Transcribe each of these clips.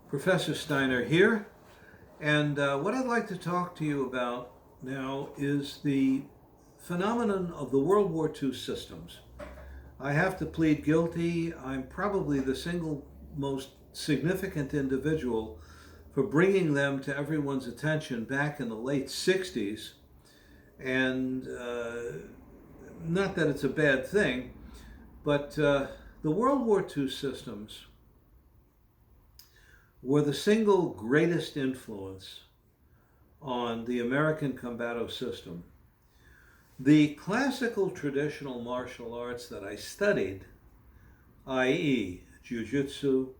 Professor Steiner here, and what I'd like to talk to you about now is the phenomenon of the World War II systems. I have to plead guilty. I'm probably the single most significant individual for bringing them to everyone's attention back in the late 60s, and not that it's a bad thing, but the World War II systems were the single greatest influence on the American Combato system. The classical traditional martial arts that I studied, i.e., Jiu-Jitsu,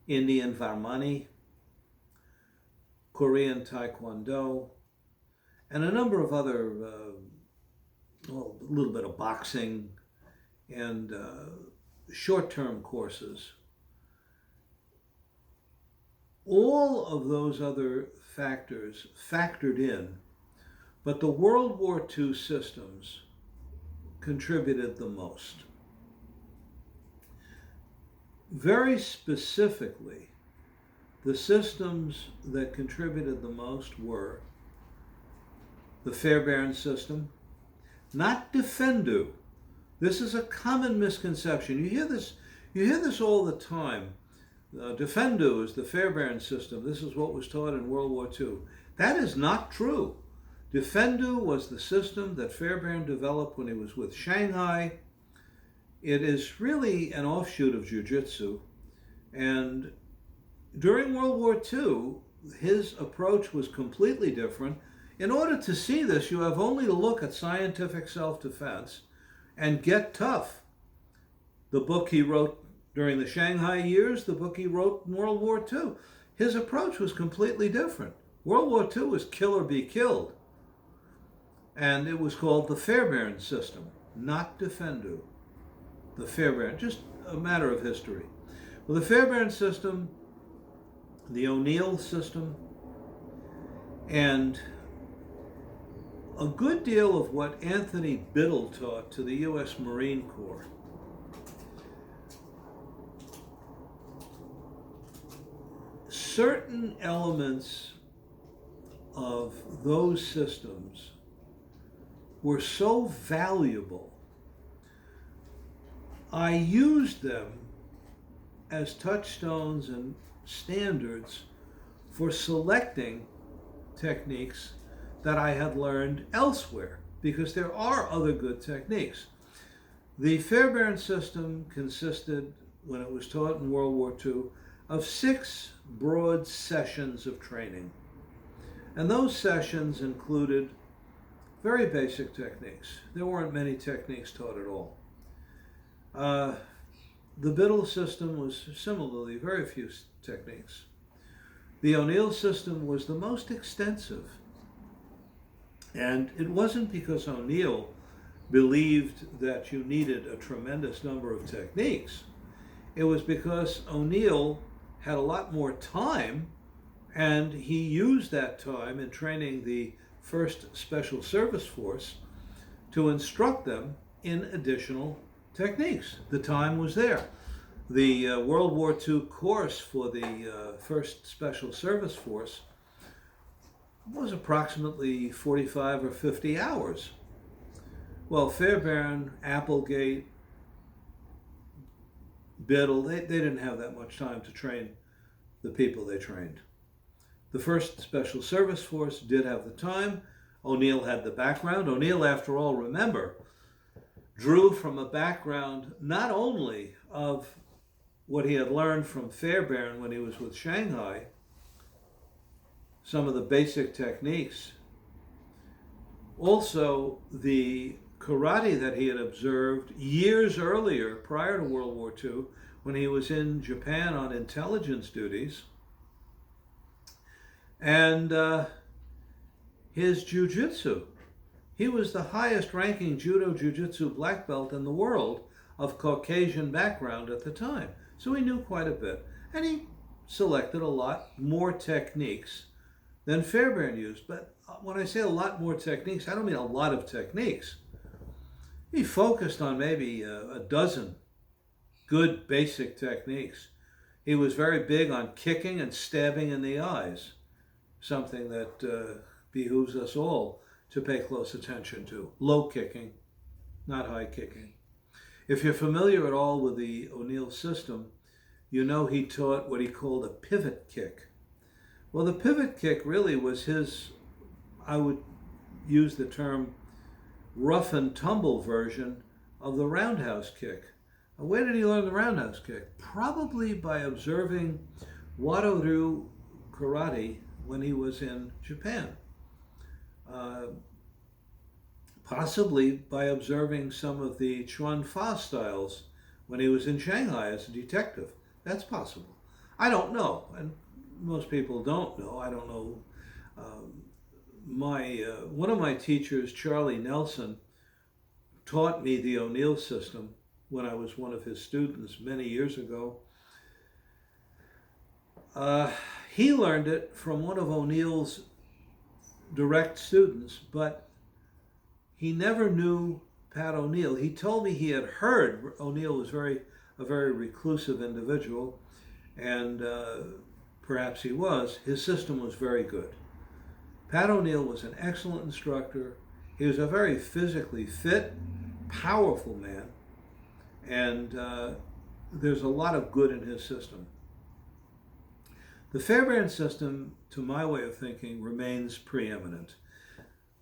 Indian Varmani, Korean Taekwondo, and a number of other, a little bit of boxing and short-term courses. All of those other factors factored in, but the World War II systems contributed the most. Very specifically, the systems that contributed the most were the Fairbairn System, not Defendu. This is a common misconception. You hear this all the time. Defendu is the Fairbairn System. This is what was taught in World War II. That is not true. Defendu was the system that Fairbairn developed when he was with Shanghai. It is really an offshoot of Jiu-Jitsu. And during World War II, his approach was completely different. In order to see this, you have only to look at Scientific Self-Defense and Get Tough, the book he wrote during the Shanghai years, the book he wrote in World War II. His approach was completely different. World War II was kill or be killed. And it was called the Fairbairn System, not Defendu. The Fairbairn, just a matter of history. Well, the Fairbairn System, the O'Neill System, and a good deal of what Anthony Biddle taught to the U.S. Marine Corps. Certain elements of those systems were so valuable, I used them as touchstones and standards for selecting techniques that I had learned elsewhere, because there are other good techniques. The Fairbairn System consisted, when it was taught in World War II, of 6 broad sessions of training. And those sessions included very basic techniques. There weren't many techniques taught at all. The Biddle system was similarly very few techniques. The O'Neill system was the most extensive. And it wasn't because O'Neill believed that you needed a tremendous number of techniques. It was because O'Neill had a lot more time, and he used that time in training the 1st Special Service Force to instruct them in additional techniques. The time was there. The World War II course for the 1st Special Service Force was approximately 45 or 50 hours. Well, Fairbairn, Applegate, Biddle, they didn't have that much time to train the people they trained. The 1st Special Service Force did have the time. O'Neill had the background. O'Neill, after all, remember, drew from a background not only of what he had learned from Fairbairn when he was with Shanghai, some of the basic techniques, also the karate that he had observed years earlier, prior to World War II, when he was in Japan on intelligence duties, and his jiu-jitsu. He was the highest ranking judo jiu-jitsu black belt in the world of Caucasian background at the time. So he knew quite a bit. And he selected a lot more techniques than Fairbairn used. But when I say a lot more techniques, I don't mean a lot of techniques. He focused on maybe a dozen good basic techniques. He was very big on kicking and stabbing in the eyes, something that behooves us all to pay close attention to. Low kicking, not high kicking. If you're familiar at all with the O'Neill system, you know he taught what he called a pivot kick. Well, the pivot kick really was his, I would use the term, rough and tumble version of the roundhouse kick. Now, where did he learn the roundhouse kick? Probably by observing Wado-ryu karate when he was in Japan. Possibly by observing some of the Chuan Fa styles when he was in Shanghai as a detective. That's possible. I don't know, and most people don't know. I don't know. One of my teachers, Charlie Nelson, taught me the O'Neill system when I was one of his students many years ago. He learned it from one of O'Neill's direct students, but he never knew Pat O'Neill. He told me he had heard O'Neill was a very reclusive individual, and perhaps he was. His system was very good. Pat O'Neill was an excellent instructor. He was a very physically fit, powerful man, and there's a lot of good in his system. The Fairbairn system, to my way of thinking, remains preeminent.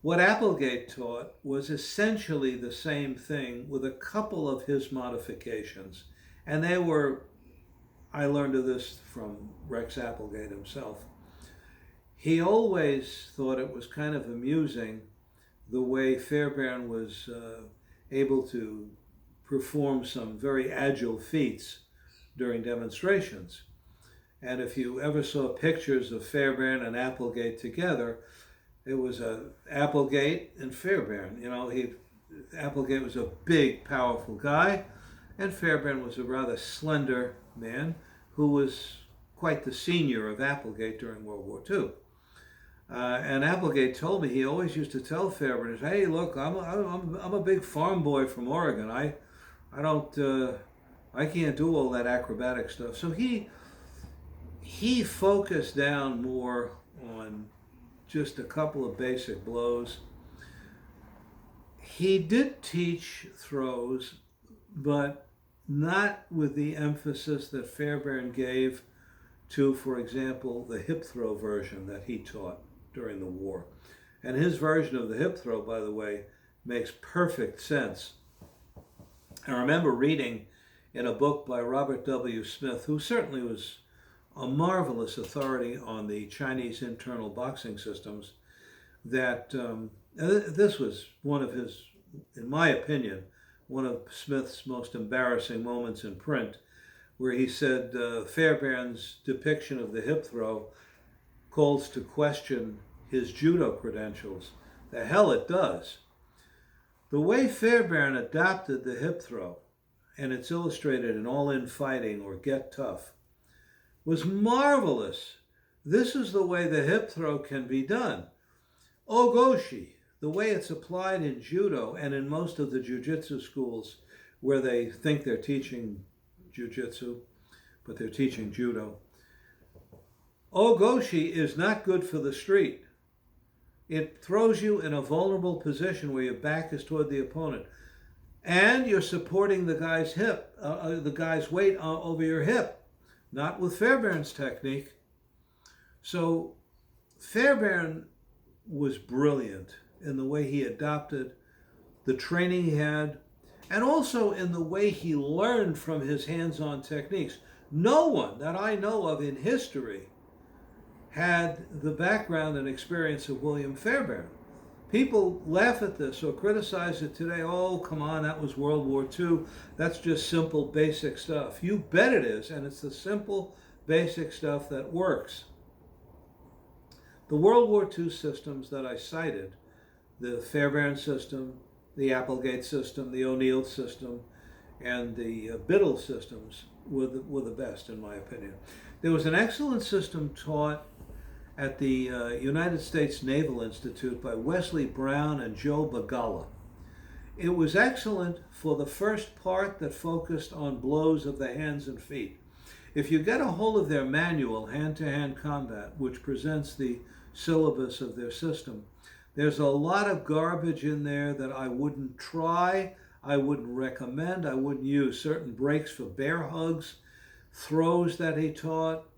What Applegate taught was essentially the same thing with a couple of his modifications. And they were, I learned of this from Rex Applegate himself. He always thought it was kind of amusing the way Fairbairn was able to perform some very agile feats during demonstrations. And if you ever saw pictures of Fairbairn and Applegate together, it was Applegate and Fairbairn. You know, Applegate was a big, powerful guy, and Fairbairn was a rather slender man who was quite the senior of Applegate during World War II. And Applegate told me he always used to tell Fairbairn, "Hey, look, I'm a big farm boy from Oregon. I can't do all that acrobatic stuff." So he focused down more on just a couple of basic blows. He did teach throws, but not with the emphasis that Fairbairn gave to, for example, the hip throw version that he taught during the war. And his version of the hip throw, by the way, makes perfect sense. I remember reading in a book by Robert W. Smith, who certainly was a marvelous authority on the Chinese internal boxing systems, that this was one of his, in my opinion, one of Smith's most embarrassing moments in print, where he said Fairbairn's depiction of the hip throw calls to question his judo credentials. The hell it does. The way Fairbairn adopted the hip throw, and it's illustrated in All In Fighting or Get Tough, was marvelous. This is the way the hip throw can be done. Ogoshi, the way it's applied in judo and in most of the jiu-jitsu schools where they think they're teaching jiu-jitsu, but they're teaching judo. Ogoshi is not good for the street. It throws you in a vulnerable position where your back is toward the opponent, and you're supporting the guy's hip, the guy's weight over your hip. Not with Fairbairn's technique. So Fairbairn was brilliant in the way he adopted the training he had, and also in the way he learned from his hands-on techniques. No one that I know of in history had the background and experience of William Fairbairn. People laugh at this or criticize it today. Oh, come on, that was World War II. That's just simple, basic stuff. You bet it is, and it's the simple, basic stuff that works. The World War II systems that I cited, the Fairbairn system, the Applegate system, the O'Neill system, and the Biddle systems were the best, in my opinion. There was an excellent system taught at the United States Naval Institute by Wesley Brown and Joe Bagala. It was excellent for the first part that focused on blows of the hands and feet. If you get a hold of their manual, Hand-to-Hand Combat, which presents the syllabus of their system, there's a lot of garbage in there that I wouldn't try, I wouldn't recommend, I wouldn't use. Certain breaks for bear hugs, throws that he taught,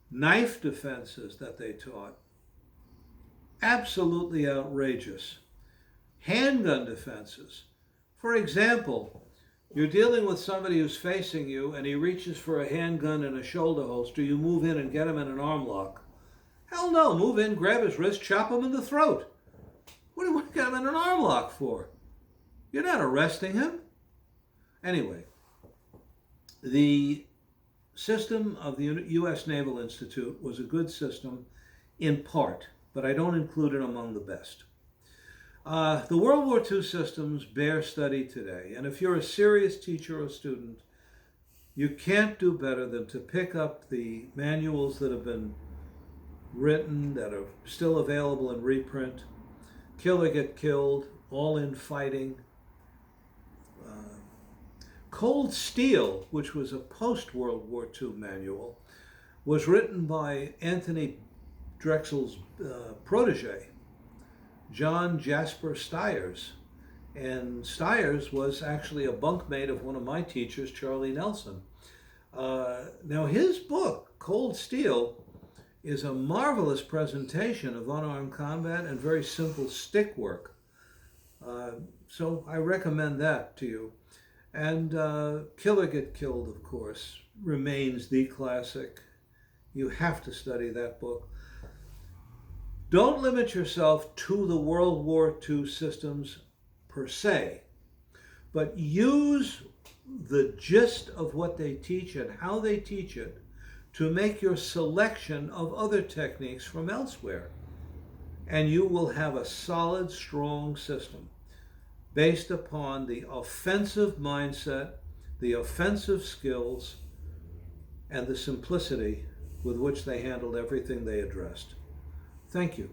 knife defenses that they taught. Absolutely outrageous. Handgun defenses. For example, you're dealing with somebody who's facing you and he reaches for a handgun and a shoulder holster. You move in and get him in an arm lock. Hell no, move in, grab his wrist, chop him in the throat. What do you want to get him in an arm lock for? You're not arresting him. Anyway, the system of the U.S. Naval Institute was a good system in part, but I don't include it among the best. The World War II systems bear study today, and if you're a serious teacher or student, you can't do better than to pick up the manuals that have been written, that are still available in reprint. Kill or Get Killed, All in Fighting. Cold Steel, which was a post-World War II manual, was written by Anthony Drexel's protege, John Jasper Stiers. And Stiers was actually a bunkmate of one of my teachers, Charlie Nelson. Now his book, Cold Steel, is a marvelous presentation of unarmed combat and very simple stick work. So I recommend that to you. And Kill or Get Killed, of course, remains the classic. You have to study that book. Don't limit yourself to the World War II systems per se, but use the gist of what they teach and how they teach it to make your selection of other techniques from elsewhere. And you will have a solid, strong system based upon the offensive mindset, the offensive skills, and the simplicity with which they handled everything they addressed. Thank you.